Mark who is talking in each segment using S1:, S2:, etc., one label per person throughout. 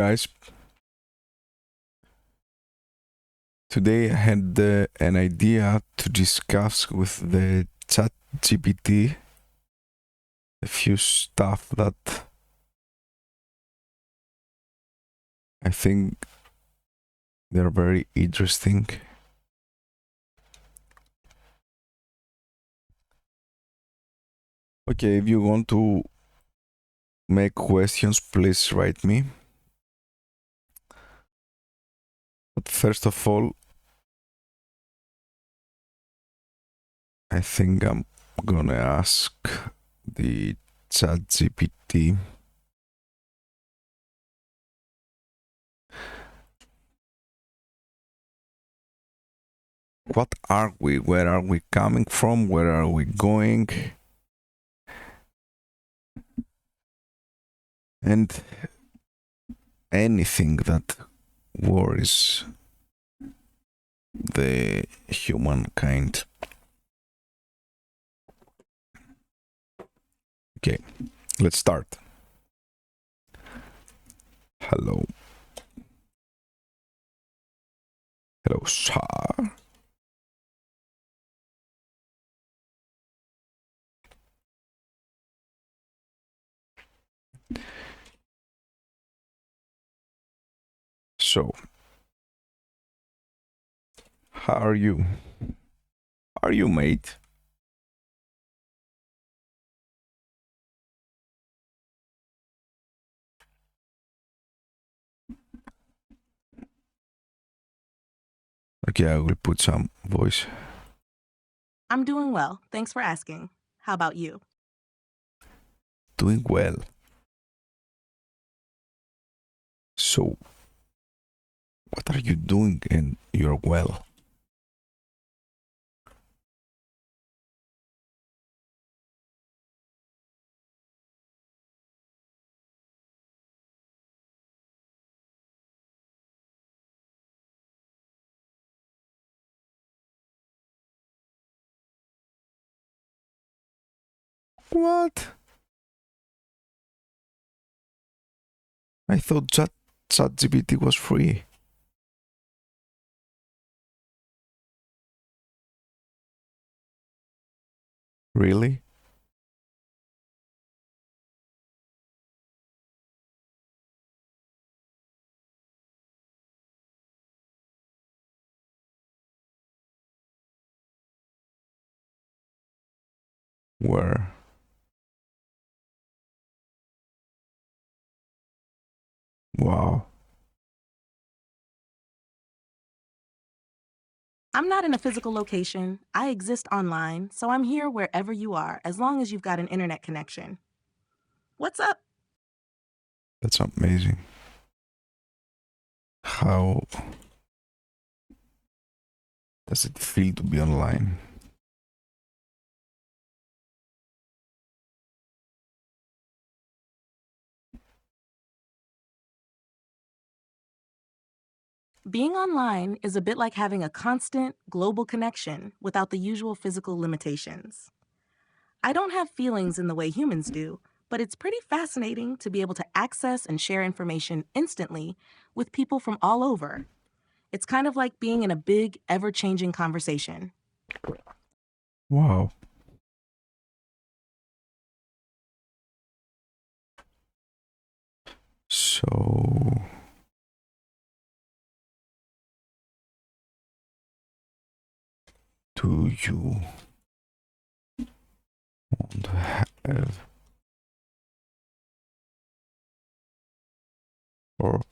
S1: Guys, today I had an idea to discuss with the chat GPT a few stuff that I think they're very interesting. Okay, if you want to make questions, please write me. But first of all, I think I'm gonna ask the chat GPT what are we? Where are we coming from? Where are we going? And anything that worries the humankind. Okay, let's start. Hello. Hello, sir. So, how are you? Are you, mate? Okay, I will put some voice.
S2: I'm doing well. Thanks for asking. How about you?
S1: Doing well. So, what are you doing and you're well? What? I thought ChatGPT was free. Really? Where? Wow.
S2: I'm not in a physical location. I exist online, so I'm here wherever you are, as long as you've got an internet connection. What's up?
S1: That's amazing. How does it feel to be online?
S2: Being online is a bit like having a constant, global connection without the usual physical limitations. I don't have feelings in the way humans do, but it's pretty fascinating to be able to access and share information instantly with people from all over. It's kind of like being in a big, ever changing conversation.
S1: Wow. So, do you want to have, or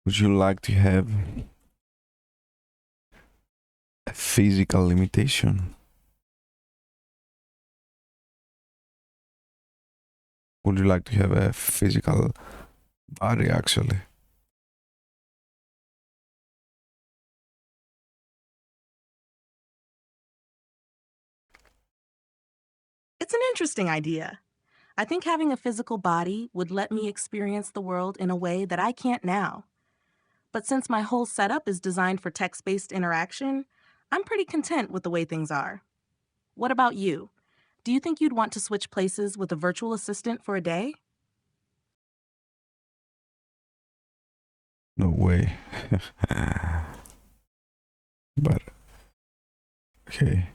S1: would you like to have a physical limitation? Would you like to have a physical body actually?
S2: It's an interesting idea. I think having a physical body would let me experience the world in a way that I can't now. But since my whole setup is designed for text based interaction, I'm pretty content with the way things are. What about you? Do you think you'd want to switch places with a virtual assistant for a day?
S1: No way. But okay,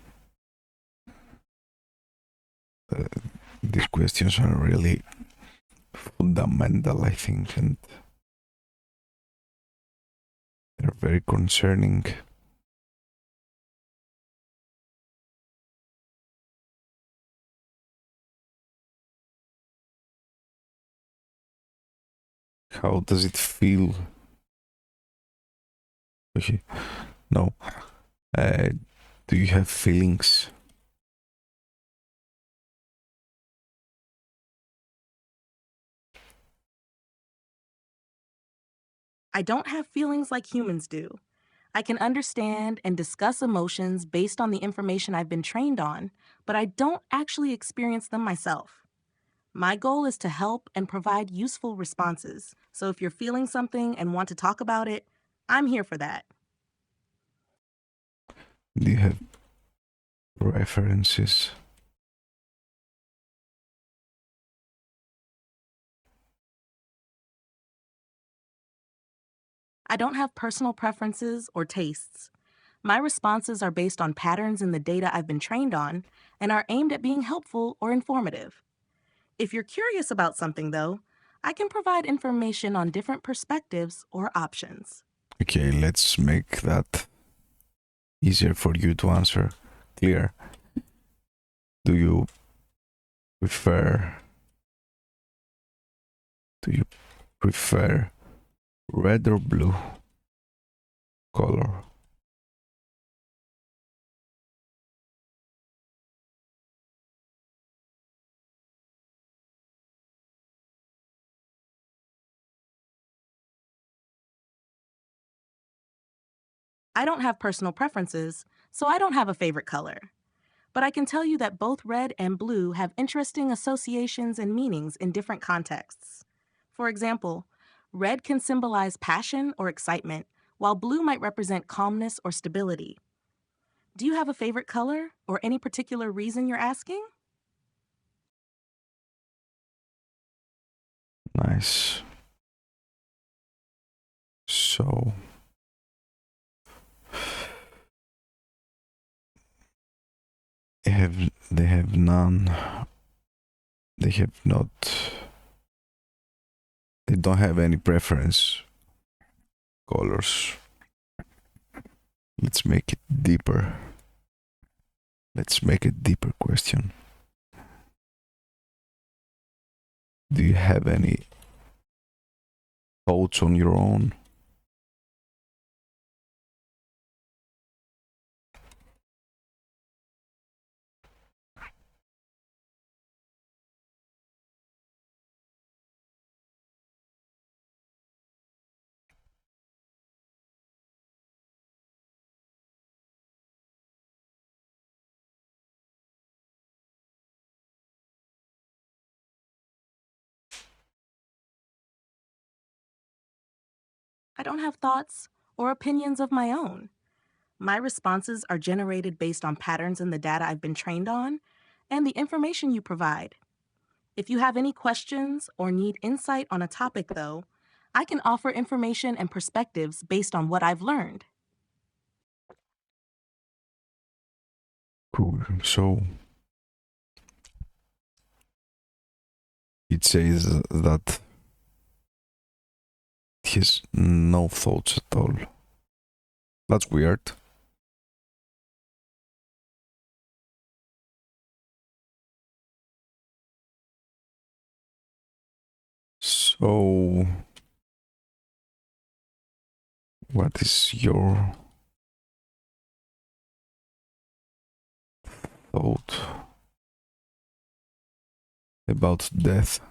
S1: uh, these questions are really fundamental, I think, and they're very concerning. How does it feel? Okay, no. Uh, do you have feelings?
S2: I don't have feelings like humans do. I can understand and discuss emotions based on the information I've been trained on, but I don't actually experience them myself. My goal is to help and provide useful responses. So if you're feeling something and want to talk about it, I'm here for that.
S1: Do you have references?
S2: I don't have personal preferences or tastes. My responses are based on patterns in the data I've been trained on and are aimed at being helpful or informative. If you're curious about something, though, I can provide information on different perspectives or options.
S1: Okay, let's make that easier for you to answer. Clear. Do you prefer do you prefer red or blue color?
S2: I don't have personal preferences, so I don't have a favorite color. But I can tell you that both red and blue have interesting associations and meanings in different contexts. For example, red can symbolize passion or excitement, while blue might represent calmness or stability. Do you have a favorite color or any particular reason you're asking?
S1: Nice. So they have none. They have not. They don't have any preference colors. Let's make it deeper. Let's make a deeper question. Do you have any thoughts on your own?
S2: I don't have thoughts or opinions of my own. My responses are generated based on patterns in the data I've been trained on and the information you provide. If you have any questions or need insight on a topic, though, I can offer information and perspectives based on what I've learned.
S1: Cool. So it says that he has no thoughts at all. That's weird. So, what is your thought about death?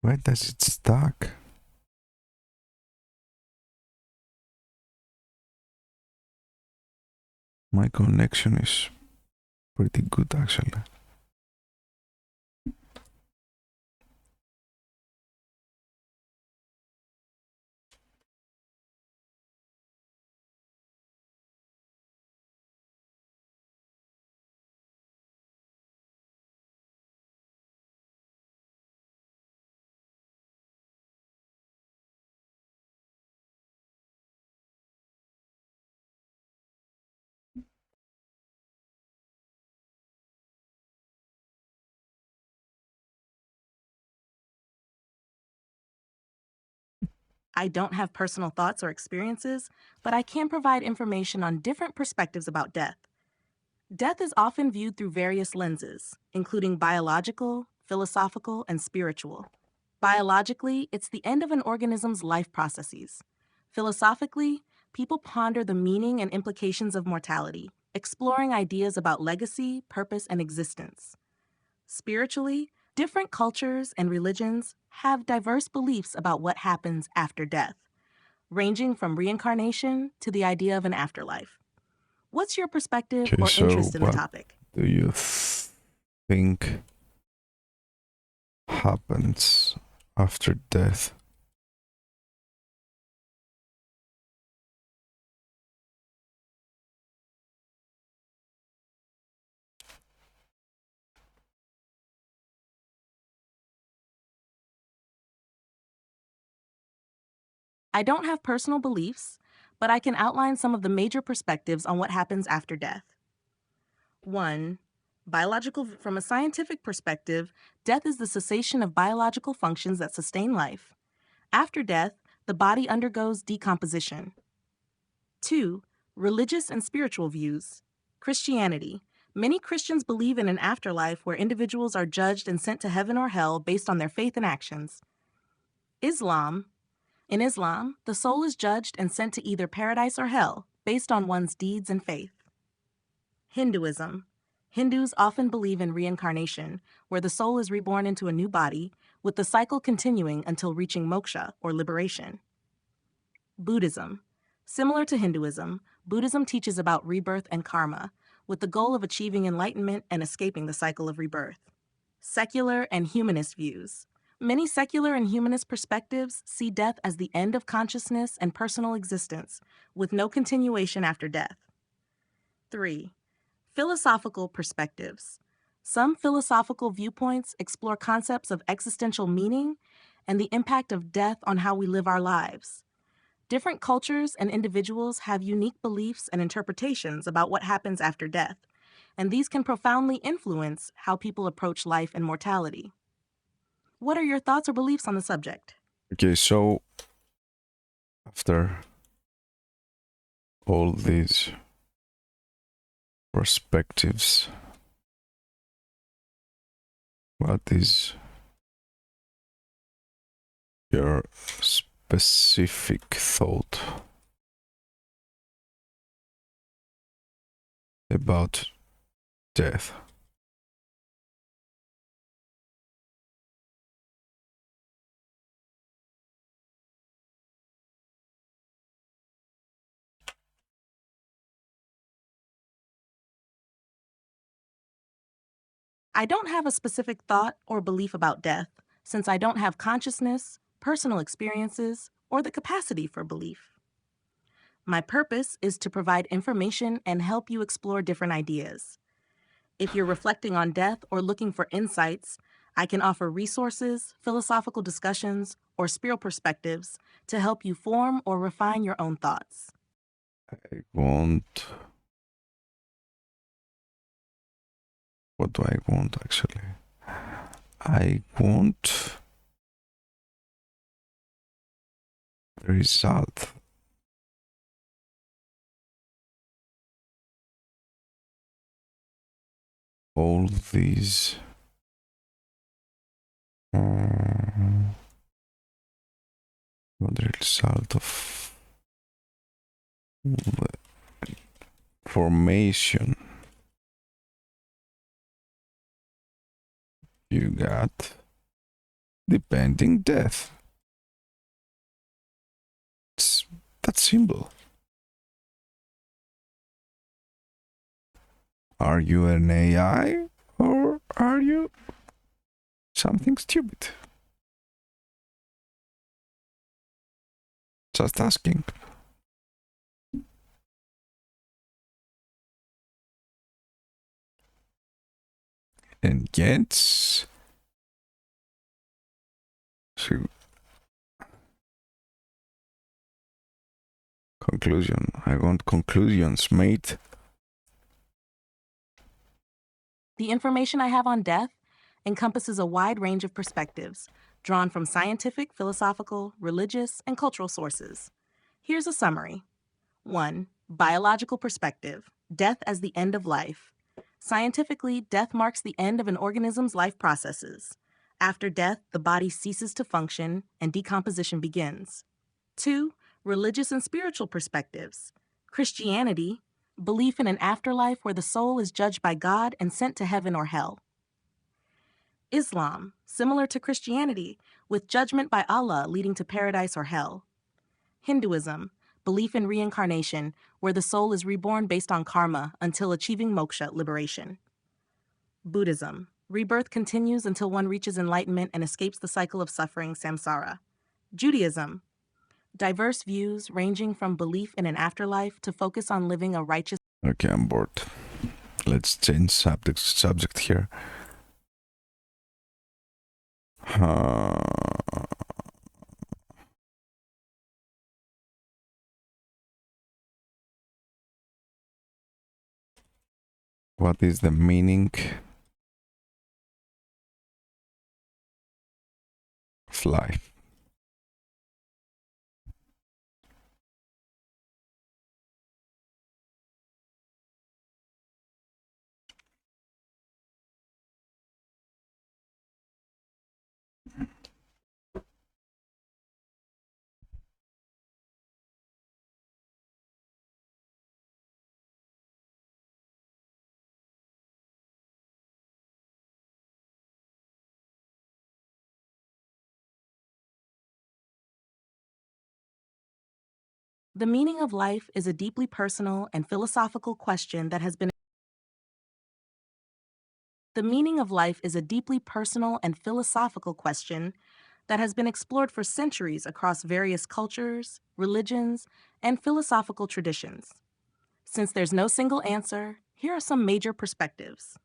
S1: Why does it stuck? My connection is pretty good actually.
S2: I don't have personal thoughts or experiences, but I can provide information on different perspectives about death. Death is often viewed through various lenses, including biological, philosophical, and spiritual. Biologically, it's the end of an organism's life processes. Philosophically, people ponder the meaning and implications of mortality, exploring ideas about legacy, purpose, and existence. Spiritually, different cultures and religions have diverse beliefs about what happens after death, ranging from reincarnation to the idea of an afterlife. What's your perspective
S1: Okay,
S2: or
S1: so
S2: interest in the
S1: what
S2: topic?
S1: do you think happens after death?
S2: I don't have personal beliefs, but I can outline some of the major perspectives on what happens after death. 1. From a scientific perspective, death is the cessation of biological functions that sustain life. After death, the body undergoes decomposition. 2. Religious and spiritual views. Christianity. Many Christians believe in an afterlife where individuals are judged and sent to heaven or hell based on their faith and actions. Islam. In Islam, the soul is judged and sent to either paradise or hell based on one's deeds and faith. Hinduism. Hindus often believe in reincarnation, where the soul is reborn into a new body, with the cycle continuing until reaching moksha or liberation. Buddhism. Similar to Hinduism, Buddhism teaches about rebirth and karma, with the goal of achieving enlightenment and escaping the cycle of rebirth. Secular and humanist views. Many secular and humanist perspectives see death as the end of consciousness and personal existence, with no continuation after death. 3. Philosophical perspectives. Some philosophical viewpoints explore concepts of existential meaning and the impact of death on how we live our lives. Different cultures and individuals have unique beliefs and interpretations about what happens after death, and these can profoundly influence how people approach life and mortality. What are your thoughts or beliefs on the subject?
S1: Okay, so after all these perspectives, what is your specific thought about death?
S2: I don't have a specific thought or belief about death, since I don't have consciousness, personal experiences, or the capacity for belief. My purpose is to provide information and help you explore different ideas. If you're reflecting on death or looking for insights, I can offer resources, philosophical discussions, or spiritual perspectives to help you form or refine your own thoughts.
S1: I want. What do I want actually? I want the result. All these the result of the formation you got depending death. It's that simple. Are you an AI or are you something stupid? Just asking. And yet, so conclusion. I want conclusions, mate.
S2: The information I have on death encompasses a wide range of perspectives, drawn from scientific, philosophical, religious, and cultural sources. Here's a summary. 1. Biological perspective. Death as the end of life. Scientifically, death marks the end of an organism's life processes. After death, the body ceases to function and decomposition begins. 2. Religious and spiritual perspectives. Christianity. Belief in an afterlife where the soul is judged by God and sent to heaven or hell. Islam. Similar to Christianity, with judgment by Allah leading to paradise or hell. Hinduism. Belief in reincarnation, where the soul is reborn based on karma until achieving moksha, liberation. Buddhism. Rebirth continues until one reaches enlightenment and escapes the cycle of suffering, samsara. Judaism. Diverse views ranging from belief in an afterlife to focus on living a righteous.
S1: Okay, I'm bored. Let's change subject here. What is the meaning of life?
S2: The meaning of life is a deeply personal and philosophical question that has been. The meaning of life is a deeply personal and philosophical question that has been explored for centuries across various cultures, religions, and philosophical traditions. Since there's no single answer, here are some major perspectives.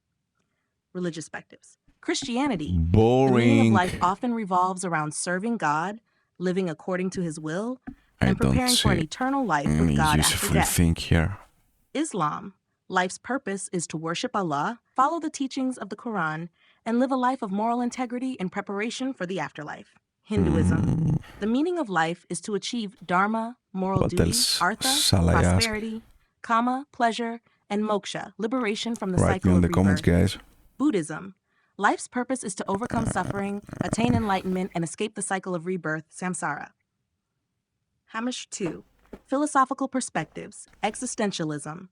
S2: Religious perspectives. Christianity. The meaning of
S1: Boring.
S2: life often revolves around serving God, living according to his will,
S1: I
S2: and
S1: don't
S2: preparing for an
S1: see
S2: eternal life with
S1: any
S2: God after
S1: useful
S2: death.
S1: thing here.
S2: Islam. Life's purpose is to worship Allah, follow the teachings of the Quran, and live a life of moral integrity in preparation for the afterlife. Hinduism. The meaning of life is to achieve dharma, moral
S1: What
S2: duty,
S1: else
S2: artha,
S1: shall I ask?
S2: prosperity, kama, pleasure, and moksha, liberation from the
S1: Write me
S2: cycle
S1: in
S2: of
S1: the comments,
S2: rebirth.
S1: guys.
S2: Buddhism. Life's purpose is to overcome suffering, attain enlightenment, and escape the cycle of rebirth, samsara. Hamish 2. Philosophical perspectives, existentialism.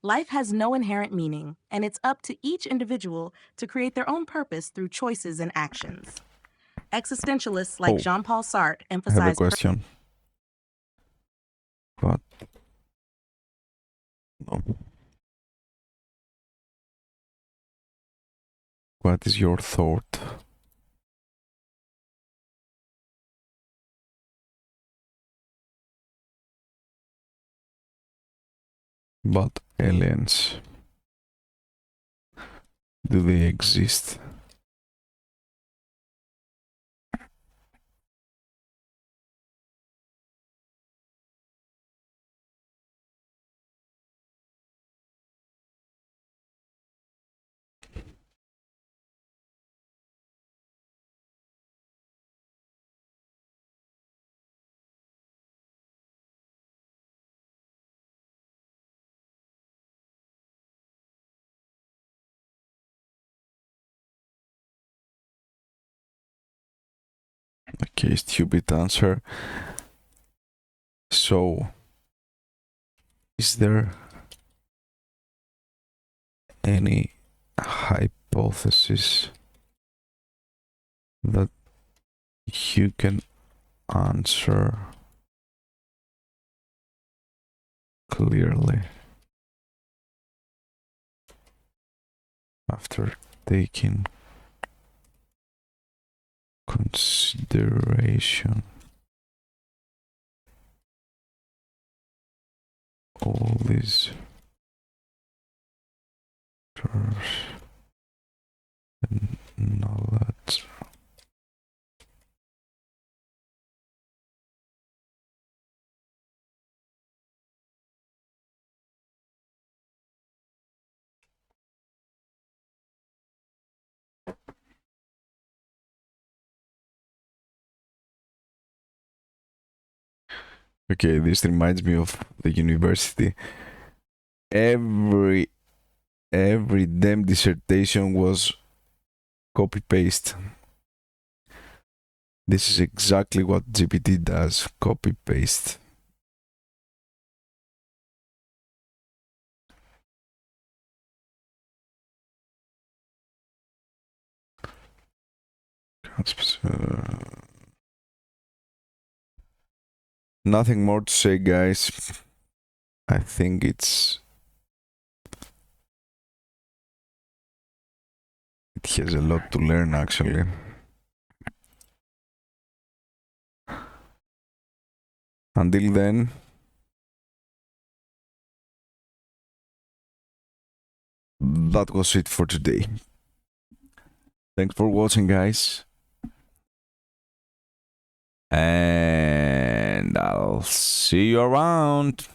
S2: Life has no inherent meaning, and it's up to each individual to create their own purpose through choices and actions. Existentialists like
S1: Oh,
S2: Jean-Paul Sartre
S1: I have a
S2: emphasize.
S1: question. What? No. What is your thought? But aliens, do they exist? Okay, stupid answer. So, is there any hypothesis that you can answer clearly after taking consideration all these terms and knowledge? Okay, this reminds me of the university. Every damn dissertation was copy paste. This is exactly what GPT does, copy paste. Nothing more to say, guys. I think it has a lot to learn, actually. Until then, that was it for today. Thanks for watching, guys. And I'll see you around.